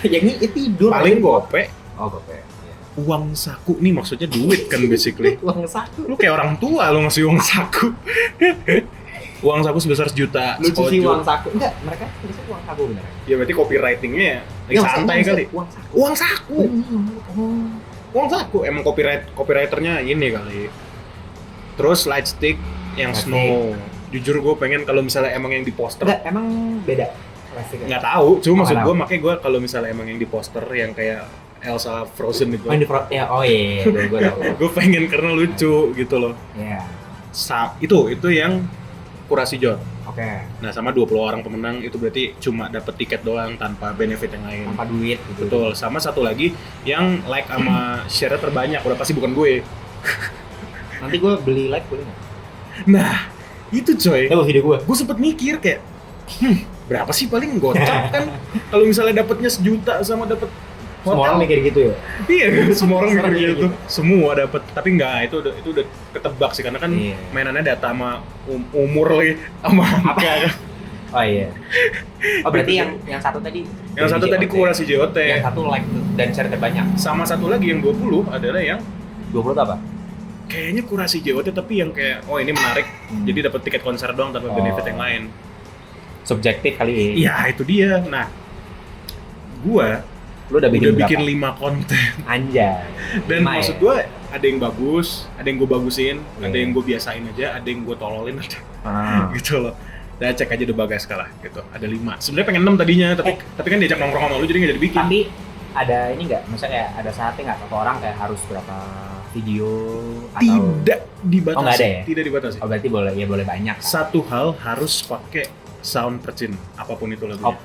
Ya ini tidur.
Paling gope.
Oh, gope.
Uang saku nih, maksudnya duit kan basically.
Uang satu.
Lu kayak orang tua lo ngasih uang saku. Uang saku sebesar sejuta.
Lu cuci
sekojo.
uang saku. Enggak, mereka tulis uang saku bener.
Ya berarti copywritingnya lagi santai kali.
Uang saku.
Uang saku. Uang saku. Emang copywriternya ini kali. Terus light stick yang
Light
snow. Jujur gue pengen kalau misalnya emang yang di poster.
Enggak, emang beda. Plastiknya.
Nggak tahu, cuma maksud
nggak
gue
tahu.
makanya gue kalau misalnya emang yang di poster yang kayak Elsa Frozen itu,
Oh, ini ya, oh iya, gue tahu.
gue pengen karena lucu gitu loh.
Iya.
Itu yang kurasi John.
Oke.
Nah sama 20 orang pemenang itu berarti cuma dapat tiket doang tanpa benefit yang lain.
Tanpa duit gitu.
Betul. Sama satu lagi yang like sama share terbanyak udah pasti bukan gue.
Nanti gue beli like boleh nggak?
Nah itu coy.
Tahu video gue.
Gue sempet mikir kayak, berapa sih paling gocap kan? Kalau misalnya dapatnya 1 juta sama dapat
Semua orang mikir gitu ya.
Iya, semua orang
Serem
mikir gitu.
gitu.
Semua dapat, tapi enggak, itu udah ketebak sih karena kan
Iya.
mainannya data sama umur lagi sama angka.
Oh iya. Oh berarti yang satu tadi.
Yang satu tadi kurasi JOT.
Yang satu like dan share terbanyak.
Sama satu lagi yang 20 adalah yang
20 itu apa?
kayaknya kurasi JOT tapi yang kayak oh ini menarik, jadi dapat tiket konser doang tanpa benefit yang lain.
Subjektif kali.
Iya itu dia. Nah, gua
Lu udah bikin
bikin
berapa?
5 konten.
Anjay.
Dan
5
maksud
ya?
gua ada yang bagus, ada yang gua bagusin,
Iya.
ada yang gua biasain aja, ada yang gua tololin aja.
Ah.
Gitu loh. Nah, cek aja The Bagaska lah gitu. Ada 5. Sebenarnya pengen 6 tadinya, tapi kan diajak nongkrong sama lu jadi nggak jadi bikin.
Tapi ada ini nggak? Maksudnya kayak ada saatnya nggak satu orang kayak harus berapa video atau?
Tidak dibatasi.
Oh, nggak ada ya?
Tidak dibatasi.
Oh berarti boleh ya boleh banyak. Kan?
Satu hal harus pakai sound percin, apapun itu lagunya.
Oh,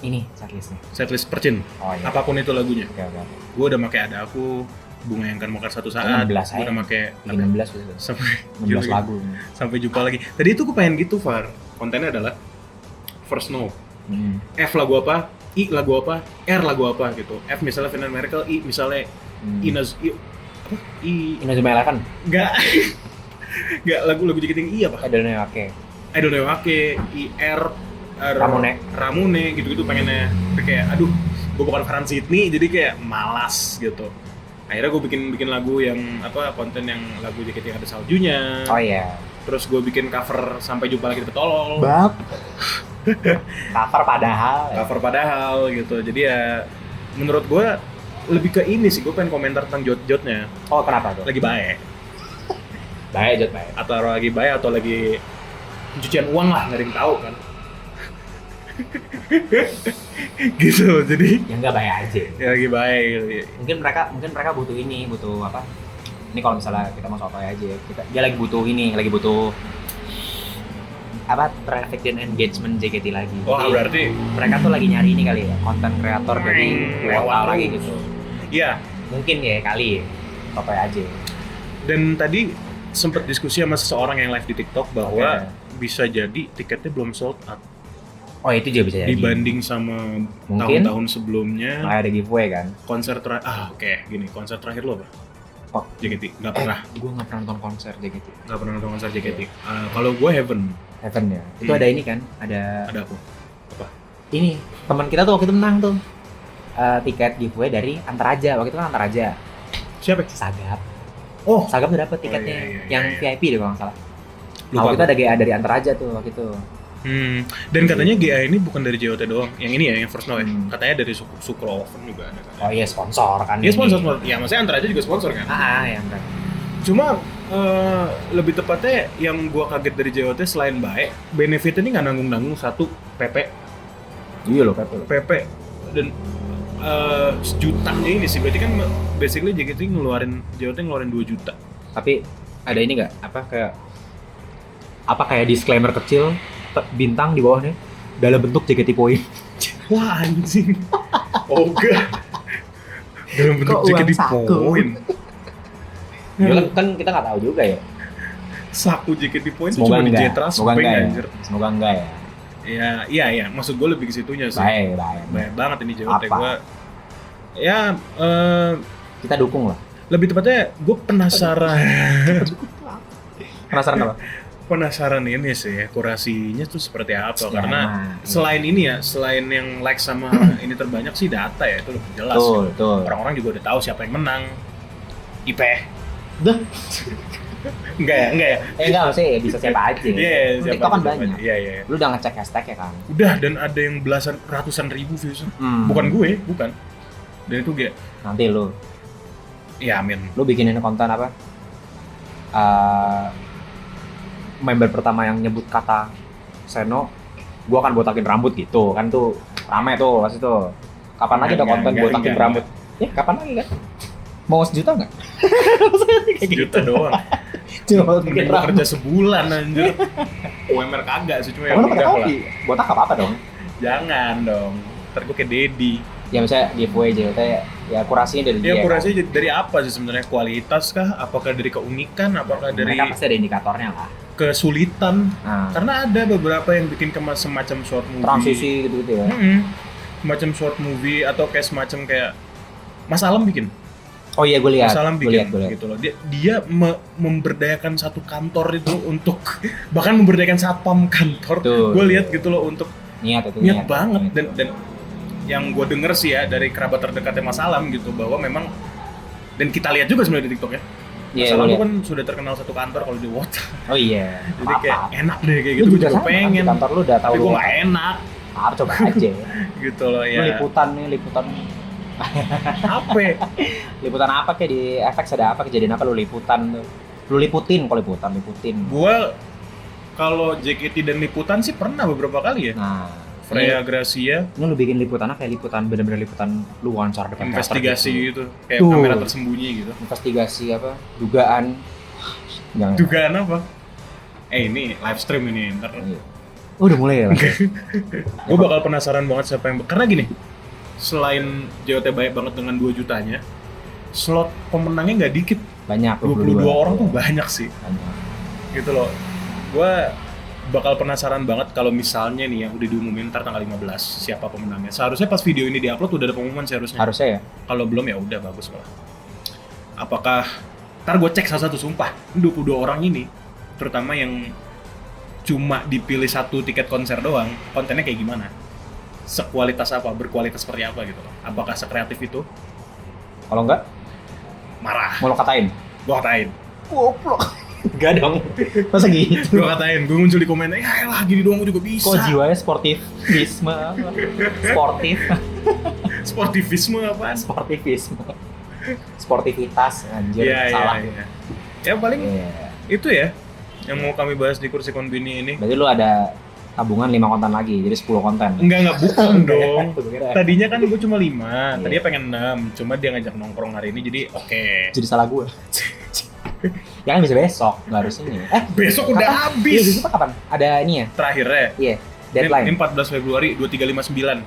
ini setlistnya.
Setlist percin,
Oh iya.
apapun itu lagunya.
Oke oke.
Gue udah pakai Ada Aku, Bunga Yang Kan Mekar Suatu Saat.
16
Gue udah pakai
Bikin 16 gitu.
sampai
16 lagu.
sampai jumpa lagi. Tadi itu gue pengen gitu, Far. Kontennya adalah first note. F lagu apa, I lagu apa, R lagu apa gitu. F misalnya Final Miracle, I misalnya Inaz
Inazuma Eleven.
enggak enggak lagu-lagu JKT yang I apa?
I don't know, oke.
I don't know, oke, I R Ramune gitu-gitu pengennya. Tapi kayak aduh, gue bukan Farhan Sydney jadi kayak malas gitu. Akhirnya gue bikin lagu yang apa, konten yang lagu JKT yang ada saljunya.
Oh iya.
Terus gue bikin cover Sampai Jumpa Lagi di Petolol.
Bab. Cover padahal.
Cover padahal gitu. Jadi ya menurut gue lebih ke ini sih, gue pengen komentar tentang jot-jotnya.
Oh kenapa tuh?
Lagi baik.
Baik Jod baik.
Atau lagi baik atau lagi pencucian uang lah, nggak ada yang tahu kan. Gitu, jadi
Ya nggak baik aja.
ya lagi baik gitu.
Mungkin mereka butuh ini, butuh apa? Ini kalau misalnya kita mau sotoy aja, dia lagi butuh ini, lagi butuh apa? Traffic dan engagement JKT lagi.
Wah,
Jadi,
berarti
mereka tuh lagi nyari ini kali ya, konten kreator dari
lewat
lokal lagi
terus.
gitu.
ya.
Mungkin ya kali ya, sotoy aja.
Dan tadi sempat diskusi sama seseorang yang live di TikTok bahwa
Oke.
bisa jadi tiketnya belum sold out
Oh itu juga bisa jadi.
dibanding sama
Mungkin.
tahun-tahun sebelumnya.
Ada giveaway kan?
Konser terakhir, gini, konser terakhir lo apa?
Oh.
JKT, nggak pernah,
Gue nggak pernah nonton konser JKT.
nggak pernah nonton konser JKT. Kalau gue Heaven,
Heaven ya. Itu ada ini kan? Ada
ada aku.
ini teman kita tuh waktu itu menang tuh tiket giveaway dari Antaraja. Waktu itu kan Antaraja.
Siapa?
Sagap.
Oh,
Sagap tuh dapet tiketnya
iya,
yang
iya.
VIP deh kalau nggak salah.
lupa.
Waktu itu ada GA dari Antaraja tuh waktu itu.
Dan katanya GA ini bukan dari JOT doang. Yang ini ya, yang First Now ya.
Hmm.
Katanya dari Sukro Oven juga ada.
Oh iya sponsor kan.
Dia
ini.
sponsor. Ya maksudnya Antara aja juga sponsor kan.
Ya benar.
Cuma lebih tepatnya yang gua kaget dari JOT selain baik, benefitnya ini nggak nanggung-nanggung satu PP
Iya loh Pepe.
PP dan sejutanya ini sih. Berarti kan basically JKT ngeluarin JOT ngeluarin 2 juta.
Tapi ada ini nggak? Apa kayak disclaimer kecil bintang di bawahnya dalam bentuk JKT Point.
Wah anjing. Oga. Dalam bentuk
Kok uang
JKT
saku?
Point.
Ya kan kita nggak tahu juga ya.
Saku JKT Point itu
Semoga
cuma di
enggak.
Jetra
Semoga
Speng
enggak ya.
anjir.
Semoga enggak ya.
Iya, maksud gue lebih ke situnya sih.
Baik.
Banyak banget ini JOT
Apa?
gue. Ya,
Kita dukung lah.
lebih tepatnya gue penasaran.
Penasaran apa?
Penasaran ini sih, kurasinya tuh seperti apa?
Ya,
Karena
emang.
selain ini ya, selain yang like sama ini terbanyak sih data ya, itu lebih jelas.
Betul,
ya.
betul.
Orang-orang juga udah tahu siapa yang menang. IP.
Dah.
Enggak ya?
Enggak maksudnya ya bisa siapa aja.
Iya, siapa
TikTok kan
siapa
banyak.
aja. Iya.
Lu udah ngecek hashtag ya kan?
Udah, dan ada yang ratusan ribu views. Bukan gue, bukan. Dan itu kayak,
Nanti lu
ya amin.
bikinin konten apa? Member pertama yang nyebut kata Seno, gua akan botakin rambut gitu kan tuh rame tuh pas itu. Kapan lagi ada konten botakin rambut? Ya kapan lagi kan? Mau 1 juta nggak? Kayak
Sejuta doang.
Cuma
Mending
botakin
gue
rambut.
kerja sebulan anjir. UMR kagak sih, cuma ya
Emang lu
udah
pakai
lah.
hobi? Botak apa dong?
Jangan dong. Ntar gue kayak Dedi.
Ya misalnya giveaway JOT ya kurasinya dari dia.
Ya
kan?
kurasinya dari apa sih sebenarnya? Kualitas kah? Apakah dari keunikan? Apakah dari
Mereka pasti ada indikatornya lah.
kesulitan?
Nah,
Karena ada beberapa yang bikin semacam short movie.
transisi gitu-gitu ya.
Semacam short movie atau kayak semacam kayak Mas Alam bikin.
Oh iya gue lihat.
Mas Alam
Gue
bikin
lihat.
gitu loh. Dia memberdayakan satu kantor itu untuk bahkan memberdayakan satpam kantor.
Betul.
Gue lihat gitu loh untuk
Niat itu.
niat banget dan yang gue denger sih ya dari kerabat terdekatnya Mas Alam gitu bahwa memang dan kita lihat juga sebenarnya di TikTok ya
Iya,
Masalah
boleh.
lu kan sudah terkenal satu kantor kalau di WhatsApp.
Oh iya.
Jadi kayak enak deh kayak
Lu
gitu. Gue
juga
juga
sama,
pengen.
di kantor lu udah tahu
Tapi
lu
gue nggak enak
apa coba aja.
gitu loh
Lu
ya.
liputan
Apa?
liputan apa kayak di FX ada apa kejadian apa lu liputan tuh. Lu liputin kalau liputin.
Gue kalau JKT dan liputan sih pernah beberapa kali ya.
Nah,
Freya Gracia,
ini lu bikin liputan apa kayak liputan bener-bener liputan lu wawancara depan
investigasi
teater
gitu, kayak
Tuh.
kamera tersembunyi gitu.
Investigasi apa? Dugaan. Jangan.
Dugaan apa? Ini live stream ini ntar.
Iya. Oh, udah mulai ya?
Gue bakal penasaran banget siapa yang karena gini, selain JOT baik banget dengan 2 jutanya, slot pemenangnya nggak dikit.
Banyak
22 orang tuh banyak sih.
Banyak.
Gitu loh. Gue bakal penasaran banget kalau misalnya nih yang udah diumumin ntar tanggal 15 siapa pemenangnya. Seharusnya pas video ini diupload udah ada pengumuman seharusnya.
Harusnya ya.
Kalau belum ya udah bagus lah. Apakah ntar gue cek satu-satu sumpah 22 orang ini, terutama yang cuma dipilih satu tiket konser doang, kontennya kayak gimana? Sekualitas apa? Berkualitas seperti apa gitu loh. Apakah sekreatif itu?
Kalau enggak,
Marah.
mau lo katain.
Gue katain.
Goblok. Enggak dong. Masa gitu?
Gue katain. Gue muncul di komen, ya elah gini doang gue juga bisa.
Kok jiwanya sportivisme?
Sportivisme apaan?
Sportivisme. Sportivitas anjir,
Iya,
salah.
iya. Ya paling
Iya.
itu ya yang mau kami bahas di kursi konbini ini.
Berarti lu ada tabungan 5 konten lagi, jadi 10 konten.
Enggak bukan dong.
Gua kira.
Tadinya kan gue cuma 5, tadinya
Iya.
pengen 6, cuma dia ngajak nongkrong hari ini jadi oke.
Jadi salah gue. Ya kan bisa besok, nggak harus ini.
Besok udah
Iya,
habis.
besok kapan? Ada ini ya?
Terakhirnya.
Iya,
Ini
deadline.
14 Februari 2359.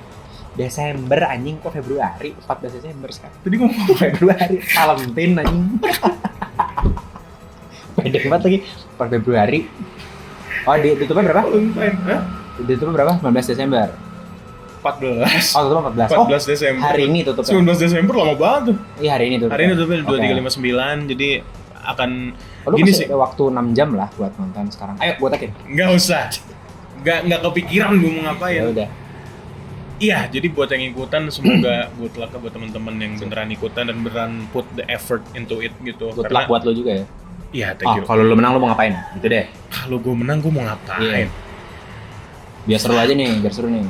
Desember anjing, kok Februari? 14 Desember sekarang.
Tadi ngomong
Februari, Valentine anjing. Pendek banget lagi. 4 Februari. Oh, ditutupnya berapa?
Valentine. Hah?
Ditutupnya berapa? 19 Desember.
14.
Oh, tutup 14. Oh,
14 Desember.
hari ini tutupnya.
19 Desember lama banget tuh.
Iya, hari ini tutupnya.
Hari ini tutupnya
Oke.
2359, jadi akan
Oh, lu
gini
masih
sih.
ada waktu 6 jam lah buat nonton sekarang. Ayo, gua tekin.
Nggak usah. Nggak kepikiran gue mau ngapain.
Ya udah.
Iya, jadi buat yang ikutan semoga good luck buat teman-teman yang beneran ikutan dan beneran put the effort into it gitu.
Good luck buat lu juga ya.
Iya, thank you.
Kalau lu menang lu mau ngapain? Gitu deh.
Kalau gue menang gue mau ngapain?
Iya. Biar seru aja nih, biar seru nih.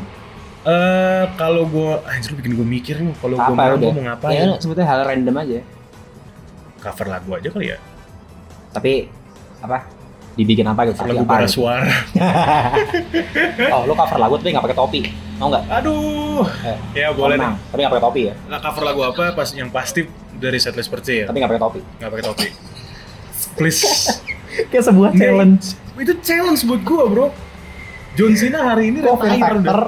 Kalau gue, anjir lu bikin gue mikir nih. Kalau gue
Apa
menang
udah?
gue mau ngapain?
Ya, sebetulnya hal random aja.
Cover lagu aja kali ya.
Tapi apa? Dibikin apa gitu?
Cover lagu
Apa
bara
gitu?
suara.
Oh, lu cover lagu tapi nggak pakai topi, mau nggak?
Aduh. Ya boleh deh.
Menang, tapi nggak pakai topi ya?
Nah, cover lagu apa? Yang pasti dari setlist Perci ya.
Tapi nggak pakai topi.
Nggak pakai topi. Please.
Kayak sebuah
Nggak,
challenge.
Itu challenge buat gue bro. John Cena hari ini
Kok Fear
retire udah.
Factor?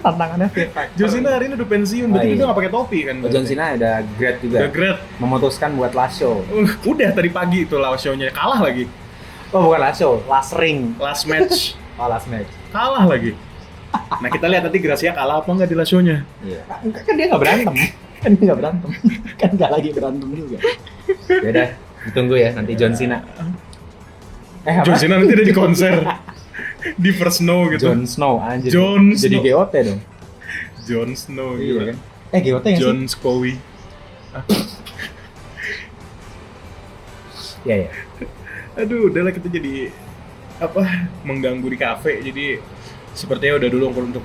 Tantangannya Fear Factor.
John Cena hari ini udah pensiun, berarti
iya.
dia nggak pakai topi kan?
Oh, John Cena ada great juga.
Udah great.
Memutuskan buat last show.
Udah tadi pagi itu live show-nya kalah lagi.
Oh, bukan last show, last ring.
Last match
Oh, last match.
kalah lagi. Nah kita lihat nanti Gracia kalah apa nggak di live show-nya.
Iya. Kan dia nggak berantem. Kan dia nggak berantem. Kan nggak lagi berantem juga. Ya udah, ditunggu ya nanti John Cena. Apa?
John Cena nanti ada di konser di First Snow gitu.
Jon Snow anjir.
Jon
Jadi
Snow.
GOT dong.
Jon Snow
Iya
gitu.
kan? GOT nggak sih?
Jon Snowy.
Iya ya.
Aduh, udahlah kita jadi apa mengganggu di kafe. Jadi sepertinya udah dulu untuk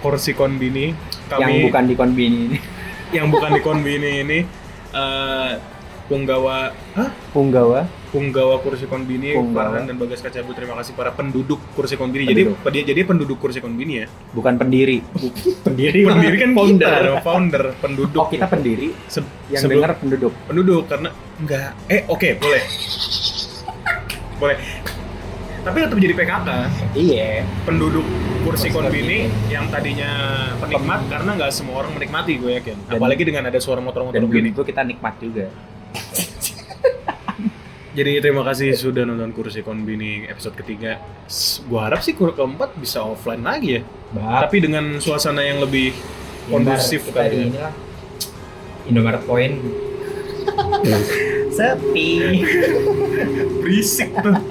kursi konbini
Yang
kami
bukan di konbini ini.
yang bukan di konbini ini punggawa Punggawa kursi konbini,
Punggawa.
Farhan dan Bagas Kacabut. Terima kasih para penduduk kursi konbini. Jadi penduduk kursi konbini ya.
Bukan pendiri. Pendiri.
Pendiri kan
founder.
kita dong, founder, penduduk.
Oh, kita pendiri yang
sebelum-
dengar penduduk.
penduduk karena enggak. Oke, boleh. Boleh. Tapi tetap jadi PKK.
Iya.
Penduduk kursi
Kursi
konbini
konbini.
yang tadinya penikmat karena nggak semua orang menikmati, gue yakin.
Dan-
Apalagi dengan ada suara motor-motor
Dan
begini.
belum itu kita nikmat juga.
Jadi terima kasih sudah nonton kursi konbini episode ketiga. Gua harap sih keempat bisa offline lagi ya. Tapi dengan suasana yang lebih kondusif
kita di
kali ya.
inilah Indomaret Point. Sepi.
Berisik tuh.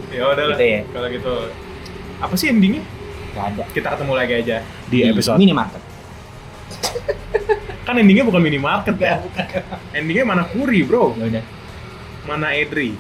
Ya udahlah.
Gitu ya.
Kalau gitu apa sih endingnya?
Gak ada.
Kita ketemu lagi aja di episode.
minimarket.
Kan endingnya bukan minimarket ya. Endingnya mana Kuri bro,
Ya udah.
mana Edri.